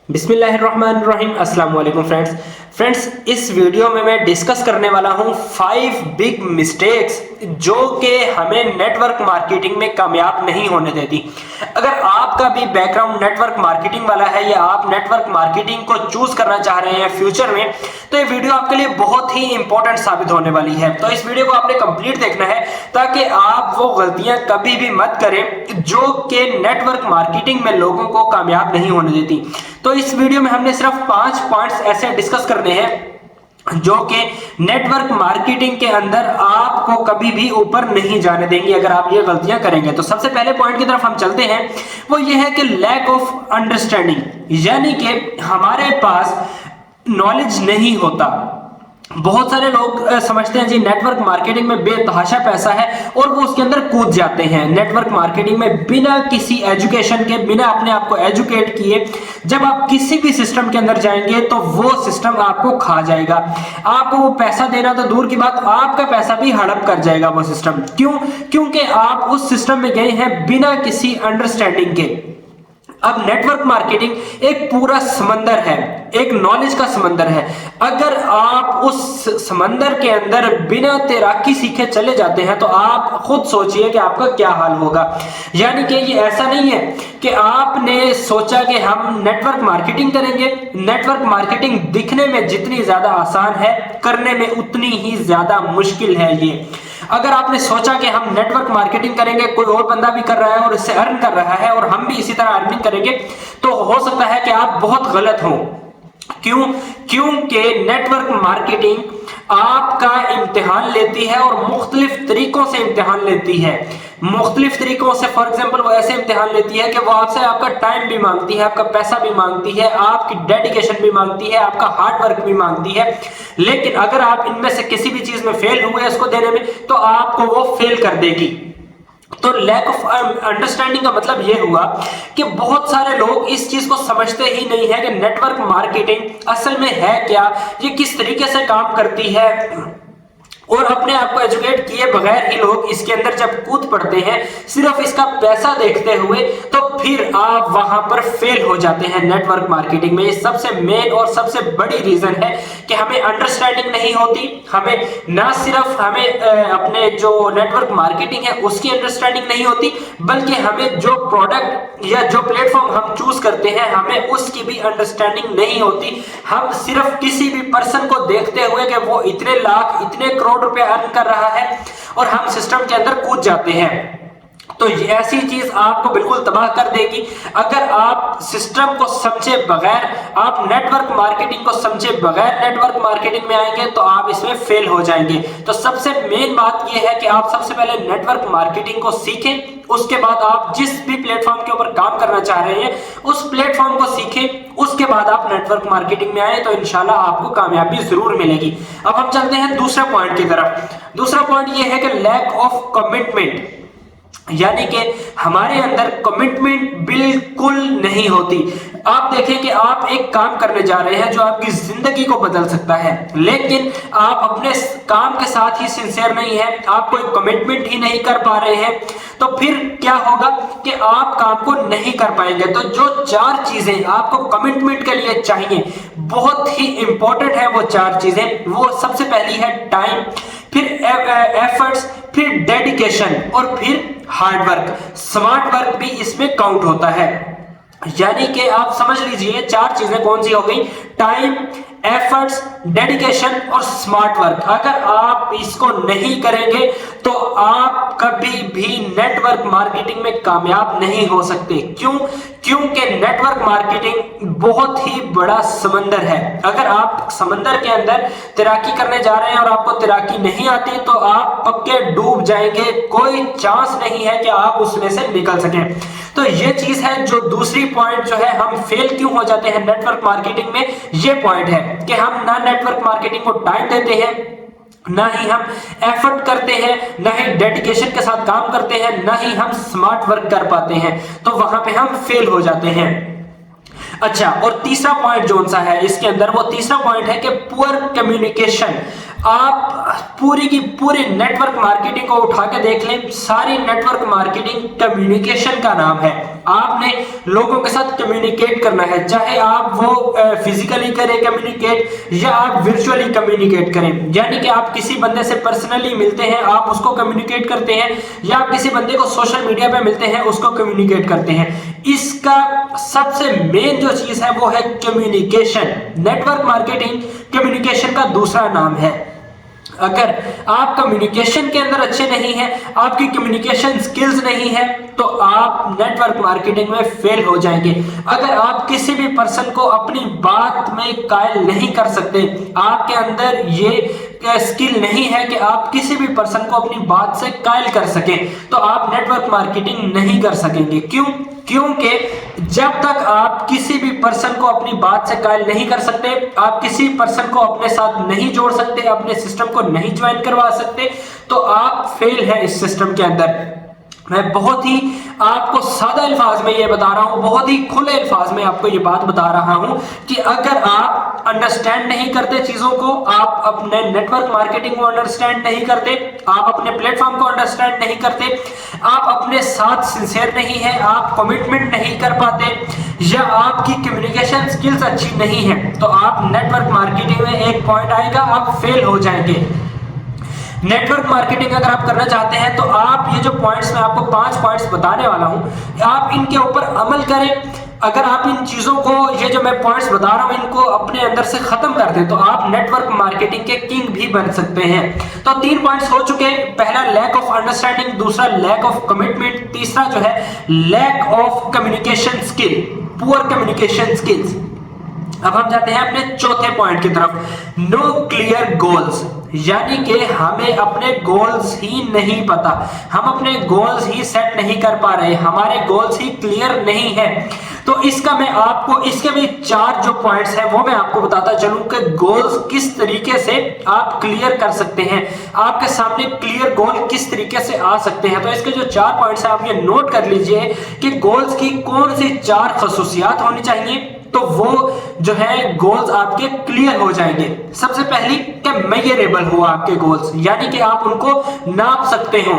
बिस्मिल्लाहिर्रहमानिर्रहीम। अस्सलाम वालेकुम फ्रेंड्स, इस वीडियो में मैं डिस्कस करने वाला हूं 5 बिग मिस्टेक्स जो कि हमें नेटवर्क मार्केटिंग में कामयाब नहीं होने देती। अगर आपका भी बैकग्राउंड नेटवर्क मार्केटिंग वाला है या आप नेटवर्क मार्केटिंग को चूज करना चाह रहे हैं फ्यूचर में, तो ये वीडियो आपके लिए बहुत ही इंपॉर्टेंट साबित होने वाली है। तो इस वीडियो को आपने कंप्लीट देखना है ताकि आप वो गलतियां कभी भी मत करें जो कि नेटवर्क मार्केटिंग में लोगों को कामयाब नहीं होने देती। तो इस वीडियो में हमने सिर्फ 5 पॉइंट्स ऐसे डिस्कस करने हैं जो कि नेटवर्क मार्केटिंग के अंदर आपको कभी भी ऊपर नहीं जाने देंगे अगर आप ये गलतियां करेंगे। तो सबसे पहले पॉइंट की तरफ हम चलते हैं, वो ये है कि लैक ऑफ अंडरस्टैंडिंग, यानी कि हमारे पास नॉलेज नहीं होता। बहुत सारे लोग समझते हैं जी नेटवर्क मार्केटिंग में बेतहाशा पैसा है और वो उसके अंदर कूद जाते हैं। नेटवर्क मार्केटिंग में बिना किसी एजुकेशन के, बिना अपने आप को एजुकेट किए जब आप किसी भी सिस्टम के अंदर जाएंगे तो वो सिस्टम आपको खा जाएगा। आपको वो पैसा देना तो दूर की बात, आपका पैसा भी हड़प कर जाएगा वो सिस्टम। क्यों? क्योंकि आप उस सिस्टम में गए हैं बिना किसी अंडरस्टैंडिंग के। अब नेटवर्क मार्केटिंग एक पूरा समंदर है, एक नॉलेज का समंदर है। अगर आप उस समंदर के अंदर बिना तैराकी सीखे चले जाते हैं तो आप खुद सोचिए कि आपका क्या हाल होगा। यानी कि ये ऐसा नहीं है कि आपने सोचा कि हम नेटवर्क मार्केटिंग करेंगे। नेटवर्क मार्केटिंग दिखने में जितनी ज्यादा आसान है, करने में उतनी ही ज्यादा मुश्किल है ये। अगर आपने सोचा कि हम नेटवर्क मार्केटिंग करेंगे, कोई और बंदा भी कर रहा है और इससे अर्न कर रहा है और हम भी इसी तरह अर्निंग करेंगे, तो हो सकता है कि आप बहुत गलत हो। क्यों? क्योंकि नेटवर्क मार्केटिंग आपका इम्तिहान लेती है और मुख्तलिफ तरीकों से इम्तिहान लेती है। मुख्तलिफ तरीकों से, फॉर एग्जांपल, वो ऐसे इम्तिहान लेती है कि वो आपसे आपका टाइम भी मांगती है, आपका पैसा भी मांगती है, आपकी डेडिकेशन भी मांगती है, आपका हार्ड वर्क भी मांगती है। लेकिन अगर आप इनमें से किसी भी चीज में फेल हुए उसको देने में, तो आपको वो फेल कर देगी। तो लैक ऑफ अंडरस्टैंडिंग का मतलब यह हुआ कि बहुत सारे लोग इस चीज को समझते ही नहीं है कि नेटवर्क मार्केटिंग असल में है क्या, ये किस तरीके से काम करती है, और अपने आप को एजुकेट किए बगैर ही लोग इसके अंदर जब कूद पड़ते हैं सिर्फ इसका पैसा देखते हुए, तो फिर आप वहां पर फेल हो जाते हैं नेटवर्क मार्केटिंग में। ये सबसे मेन और सबसे बड़ी रीजन है कि हमें अंडरस्टैंडिंग नहीं होती। हमें ना सिर्फ हमें अपने जो नेटवर्क मार्केटिंग है उसकी अंडरस्टैंडिंग नहीं होती, बल्कि हमें जो प्रोडक्ट या जो प्लेटफॉर्म हम चूज करते हैं हमें उसकी भी अंडरस्टैंडिंग नहीं होती। हम सिर्फ किसी भी पर्सन को देखते हुए कि वो इतने लाख, इतने करोड़ रुपए अर्न कर रहा है और हम सिस्टम के अंदर कूद जाते हैं। तो ऐसी चीज आपको बिल्कुल तबाह कर देगी। अगर आप सिस्टम को समझे बगैर, आप नेटवर्क मार्केटिंग को समझे बगैर नेटवर्क मार्केटिंग में आएंगे तो आप इसमें फेल हो जाएंगे। तो सबसे मेन बात यह है कि आप सबसे पहले नेटवर्क मार्केटिंग को सीखें। उसके बाद आप जिस भी प्लेटफॉर्म के ऊपर काम करना चाह रहे हैं उस प्लेटफॉर्म को सीखें। उसके बाद आप नेटवर्क मार्केटिंग में आए तो इंशाल्लाह आपको कामयाबी जरूर मिलेगी। अब हम चलते हैं दूसरे पॉइंट की तरफ। दूसरा पॉइंट यह है कि लैक ऑफ कमिटमेंट, यानी कि हमारे अंदर कमिटमेंट बिल्कुल नहीं होती। आप देखें कि आप एक काम करने जा रहे हैं जो आपकी जिंदगी को बदल सकता है, लेकिन आप अपने काम के साथ ही सिंसियर नहीं है, आप कोई कमिटमेंट ही नहीं कर पा रहे हैं, तो फिर क्या होगा कि आप काम को नहीं कर पाएंगे। तो जो 4 चीजें आपको कमिटमेंट के लिए चाहिए, बहुत ही इंपॉर्टेंट है वो 4 चीजें। वो सबसे पहली है टाइम, फिर एफर्ट्स, फिर डेडिकेशन और फिर हार्ड वर्क। स्मार्ट वर्क भी इसमें काउंट होता है। यानी कि आप समझ लीजिए 4 चीजें कौन सी हो गई? टाइम, एफर्ट्स, डेडिकेशन और स्मार्ट वर्क। अगर आप इसको नहीं करेंगे तो आप कभी भी नेटवर्क मार्केटिंग में कामयाब नहीं हो सकते। क्यों? क्योंकि नेटवर्क मार्केटिंग बहुत ही बड़ा समंदर है। अगर आप समंदर के अंदर तैराकी करने जा रहे हैं और आपको तैराकी नहीं आती तो आप पक्के डूब जाएंगे, कोई चांस नहीं है कि आप उसमें से निकल सकें। तो ये चीज है जो दूसरी पॉइंट जो है, हम फेल क्यों हो जाते हैं नेटवर्क मार्केटिंग में, ये पॉइंट है कि हम ना नेटवर्क मार्केटिंग को टाइम देते हैं, ना ही हम एफर्ट करते हैं, ना ही डेडिकेशन के साथ काम करते हैं, ना ही हम स्मार्ट वर्क कर पाते हैं, तो वहां पे हम फेल हो जाते हैं। अच्छा, और तीसरा पॉइंट जो सा है इसके अंदर, वो तीसरा पॉइंट है कि पुअर कम्युनिकेशन। आप पूरी की पूरी नेटवर्क मार्केटिंग को उठा के देख लें, सारी नेटवर्क मार्केटिंग कम्युनिकेशन का नाम है। आपने लोगों के साथ कम्युनिकेट करना है, चाहे आप वो फिजिकली करें कम्युनिकेट या आप वर्चुअली कम्युनिकेट करें। यानी कि आप किसी बंदे से पर्सनली मिलते हैं, आप उसको कम्युनिकेट करते हैं, या आप किसी बंदे को सोशल मीडिया पे मिलते हैं, उसको कम्युनिकेट करते हैं। इसका सबसे मेन जो चीज है वो है कम्युनिकेशन। नेटवर्क मार्केटिंग कम्युनिकेशन का दूसरा नाम है। अगर आप कम्युनिकेशन के अंदर अच्छे नहीं हैं, आपकी कम्युनिकेशन स्किल्स नहीं है, तो आप नेटवर्क मार्केटिंग में फेल हो जाएंगे। अगर आप किसी भी पर्सन को अपनी बात में कायल नहीं कर सकते, आपके अंदर ये स्किल नहीं है कि आप किसी भी पर्सन को अपनी बात से कायल कर सकें, तो आप नेटवर्क मार्केटिंग नहीं कर सकेंगे। क्यों? क्योंकि जब तक आप किसी भी पर्सन को अपनी बात से कायल नहीं कर सकते, आप किसी पर्सन को अपने साथ नहीं जोड़ सकते, अपने सिस्टम को नहीं ज्वाइन करवा सकते, तो आप फेल है इस सिस्टम के अंदर। मैं बहुत ही आपको सादा अल्फाज में ये बता रहा हूं, बहुत ही खुले अल्फाज में आपको ये बात बता रहा हूं कि अगर आप अंडरस्टैंड नहीं करते चीजों को, आप अपने नेटवर्क मार्केटिंग को अंडरस्टैंड नहीं करते, आप अपने प्लेटफॉर्म को अंडरस्टैंड नहीं करते, आप अपने साथ सिंसियर नहीं है, आप कमिटमेंट नहीं कर पाते, या आपकी कम्युनिकेशन स्किल्स अच्छी नहीं है, तो आप नेटवर्क मार्केटिंग में एक पॉइंट आएगा, आप फेल हो जाएंगे। नेटवर्क मार्केटिंग अगर आप करना चाहते हैं तो आप ये जो पॉइंट्स मैं आपको 5 पॉइंट्स बताने वाला हूं, आप इनके ऊपर अमल करें। अगर आप इन चीजों को, ये जो मैं पॉइंट्स बता रहा हूं, इनको अपने अंदर से खत्म कर दें, तो आप नेटवर्क मार्केटिंग के किंग भी बन सकते हैं। तो 3 पॉइंट्स हो चुके हैं। पहला लैक ऑफ अंडरस्टैंडिंग, दूसरा लैक ऑफ कमिटमेंट, तीसरा जो है lack of communication skill, poor communication skills. अब हम जाते हैं अपने चौथे पॉइंट की तरफ, नो क्लियर गोल्स। यानी कि हमें अपने गोल्स ही नहीं पता, हम अपने गोल्स ही सेट नहीं कर पा रहे, हमारे गोल्स ही क्लियर नहीं है। तो इसका मैं आपको, इसके भी 4 जो पॉइंट्स हैं वो मैं आपको बताता चलूं कि गोल्स किस तरीके से आप क्लियर कर सकते हैं, आपके सामने क्लियर गोल किस तरीके से आ सकते हैं। तो इसके जो 4 पॉइंट्स हैं आप ये नोट कर लीजिए कि गोल्स की कौन सी 4 खसूसियात होनी चाहिए, तो वो जो है गोल्स आपके क्लियर हो जाएंगे। सबसे पहली कि मेजरेबल हो आपके गोल्स, यानी कि आप उनको नाप सकते हो।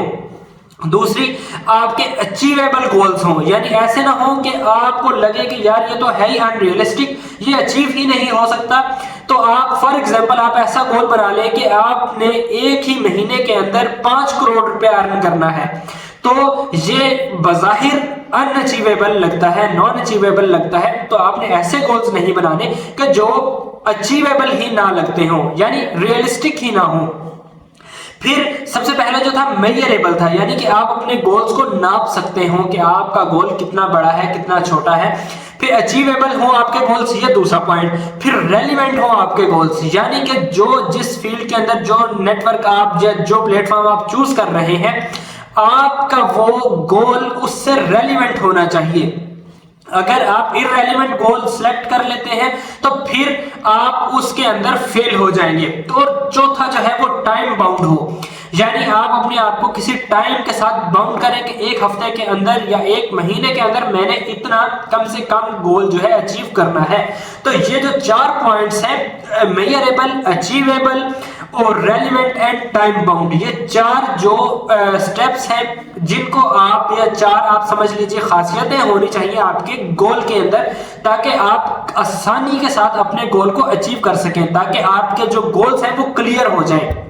दूसरी, आपके अचीवेबल गोल्स हो, यानी ऐसे ना हो कि आपको लगे कि यार ये तो है ही अनरियलिस्टिक, ये अचीव ही नहीं हो सकता। तो आप फॉर एग्जांपल आप ऐसा गोल बना लें कि आपने एक ही महीने के अंदर 5 करोड़ रुपए अर्न करना है, तो ये बजाहिर अनअचीवेबल लगता है, नॉन अचीवेबल लगता है। तो आपने ऐसे गोल्स नहीं बनाने कि जो अचीवेबल ही ना लगते हो, यानी रियलिस्टिक ही ना हो। फिर सबसे पहला जो था मेजरेबल था, यानी कि आप अपने गोल्स को नाप सकते हो कि आपका गोल कितना बड़ा है, कितना छोटा है। फिर अचीवेबल हो आपके गोल्स, ये दूसरा पॉइंट। फिर रेलिवेंट हो आपके गोल्स, यानी कि जो जिस फील्ड के अंदर जो नेटवर्क आप या जो प्लेटफॉर्म आप चूज कर रहे हैं, आपका वो गोल उससे रेलिवेंट होना चाहिए। अगर आप इररेलेवेंट गोल सेलेक्ट कर लेते हैं तो फिर आप उसके अंदर फेल हो जाएंगे। तो चौथा जो है वो टाइम बाउंड हो, यानी आप अपने आप को किसी टाइम के साथ बाउंड करें कि 1 हफ्ते के अंदर या 1 महीने के अंदर मैंने इतना कम से कम गोल जो है अचीव करना है। तो ये जो 4 पॉइंट्स हैं, मेजरेबल, अचीवेबल और रेलिवेंट एंड टाइम बाउंड, ये 4 जो स्टेप्स हैं जिनको आप, या 4 आप समझ लीजिए खासियतें होनी चाहिए आपके गोल के अंदर, ताकि आप आसानी के साथ अपने गोल को अचीव कर सकें, ताकि आपके जो गोल्स हैं वो क्लियर हो जाएं।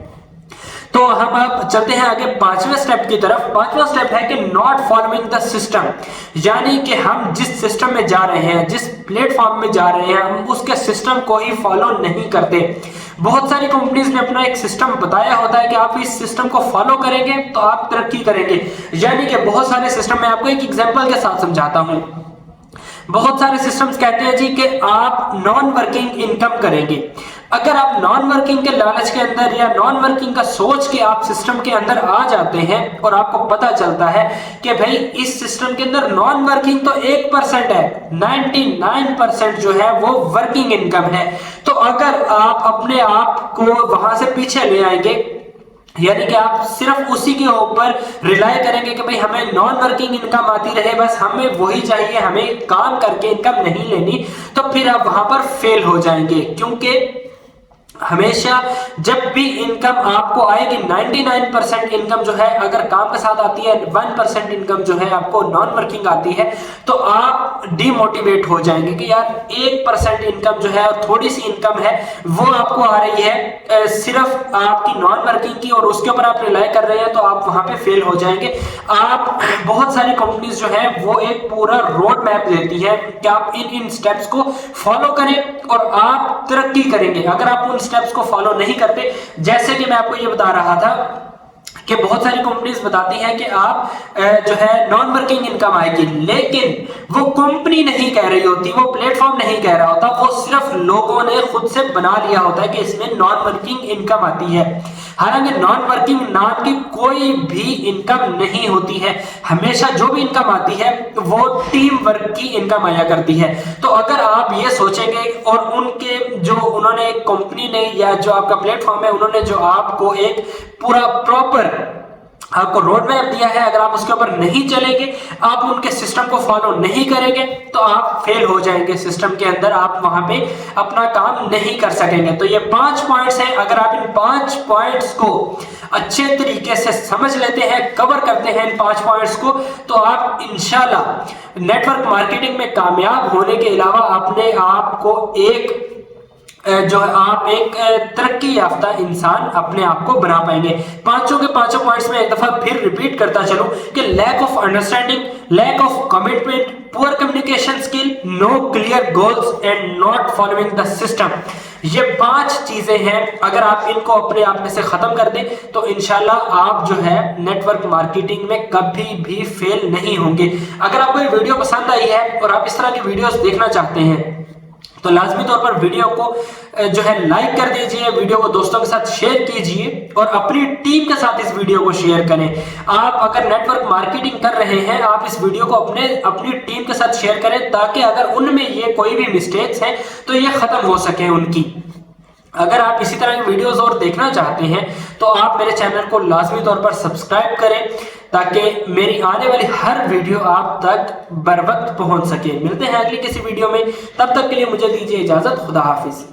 तो हम अब चलते हैं आगे 5वें स्टेप की तरफ। 5वां स्टेप है कि नॉट फॉलोइंग द सिस्टम, यानी कि हम जिस सिस्टम में जा रहे हैं, जिस प्लेटफॉर्म में जा रहे हैं, हम उसके सिस्टम को ही फॉलो नहीं करते। बहुत सारी कंपनीज ने अपना एक सिस्टम बताया होता है कि आप इस सिस्टम को फॉलो करेंगे तो आप तरक्की करेंगे, यानी कि बहुत सारे सिस्टम, मैं आपको एक एग्जांपल के साथ समझाता हूं। बहुत सारे सिस्टम्स कहते हैं जी कि आप नॉन वर्किंग इनकम करेंगे। अगर आप नॉन वर्किंग के लालच के अंदर या नॉन वर्किंग का सोच के आप सिस्टम के अंदर आ जाते हैं और आपको पता चलता है कि भाई इस सिस्टम के अंदर नॉन वर्किंग तो 1% है, 99% जो है वो वर्किंग इनकम है, तो अगर आप अपने आप को वहां से पीछे ले आएंगे, यानी कि आप सिर्फ उसी के ऊपर रिलाय करेंगे कि भाई हमें नॉन वर्किंग इनकम आती रहे, बस हमें वही चाहिए, हमें काम करके इनकम नहीं लेनी, तो फिर आप वहां पर फेल हो जाएंगे। क्योंकि हमेशा जब भी इनकम आपको आएगी 99% इनकम जो है अगर काम के साथ आती है, 1% इनकम जो है आपको नॉन वर्किंग आती है, तो आप डिमोटिवेट हो जाएंगे कि यार 1% इनकम जो है और थोड़ी सी इनकम है वो आपको आ रही है सिर्फ आपकी नॉन वर्किंग की, और उसके ऊपर आप रिलाई कर रहे हैं, तो आप वहां पे फेल हो जाएंगे। आप बहुत सारी कंपनीज जो है वो एक पूरा रोड मैप देती है कि आप इन स्टेप्स को फॉलो करें और आप तरक्की करेंगे। अगर आप उन स्टेप्स को फॉलो नहीं करते, जैसे कि मैं आपको ये बता रहा था कि बहुत सारी कंपनीज बताती हैं कि आप जो है नॉन वर्किंग इनकम आएगी, लेकिन वो कंपनी नहीं कह रही होती, वो प्लेटफॉर्म नहीं कह रहा होता, वो सिर्फ लोगों ने खुद से बना लिया होता है कि इसमें नॉन वर्किंग इनकम आती है। हालांकि नॉन वर्किंग नाम की कोई भी इनकम नहीं होती है, हमेशा जो भी इनकम आती है वो टीम वर्क की इनकम आया करती है। तो अगर आप ये सोचेंगे और उनके जो उन्होंने कंपनी ने या जो आपका प्लेटफॉर्म है उन्होंने जो आपको एक पूरा प्रॉपर आपको रोड मैप दिया है, अगर आप उसके ऊपर नहीं चलेंगे, आप उनके सिस्टम को फॉलो नहीं करेंगे, तो आप फेल हो जाएंगे सिस्टम के अंदर, आप वहां पे अपना काम नहीं कर सकेंगे। तो ये 5 पॉइंट्स हैं, अगर आप इन 5 पॉइंट्स को अच्छे तरीके से समझ लेते हैं, कवर करते हैं इन 5 पॉइंट्स को, तो आप इंशाल्लाह नेटवर्क मार्केटिंग में कामयाब होने के अलावा अपने आप को एक जो है आप एक तरक्की याफ्ता इंसान अपने आप को बना पाएंगे। पांचों के पांचों पॉइंट्स में एक दफा फिर रिपीट करता चलूं कि lack of understanding, lack of commitment, poor communication skill, no clear goals and not following the system. ये 5 चीजें हैं, अगर आप इनको अपने आप में से खत्म कर दें तो इंशाल्लाह आप जो है नेटवर्क मार्केटिंग में कभी भी फेल नहीं होंगे। अगर आपको ये वीडियो पसंद आई है और आप इस तरह की वीडियोस देखना चाहते हैं तो लाजमी तौर पर वीडियो को जो है लाइक कर दीजिए, वीडियो को दोस्तों के साथ शेयर कीजिए और अपनी टीम के साथ इस वीडियो को शेयर करें। आप अगर नेटवर्क मार्केटिंग कर रहे हैं, आप इस वीडियो को अपनी टीम के साथ शेयर करें ताकि अगर उनमें ये कोई भी मिस्टेक्स हैं तो ये खत्म हो सके उनकी। अगर आप इसी तरह की वीडियोस और देखना चाहते हैं तो आप मेरे चैनल को लाजमी तौर पर सब्सक्राइब करें ताकि मेरी आने वाली हर वीडियो आप तक बर वक्त पहुंच सके। मिलते हैं अगली किसी वीडियो में, तब तक के लिए मुझे दीजिए इजाजत। खुदा हाफिज।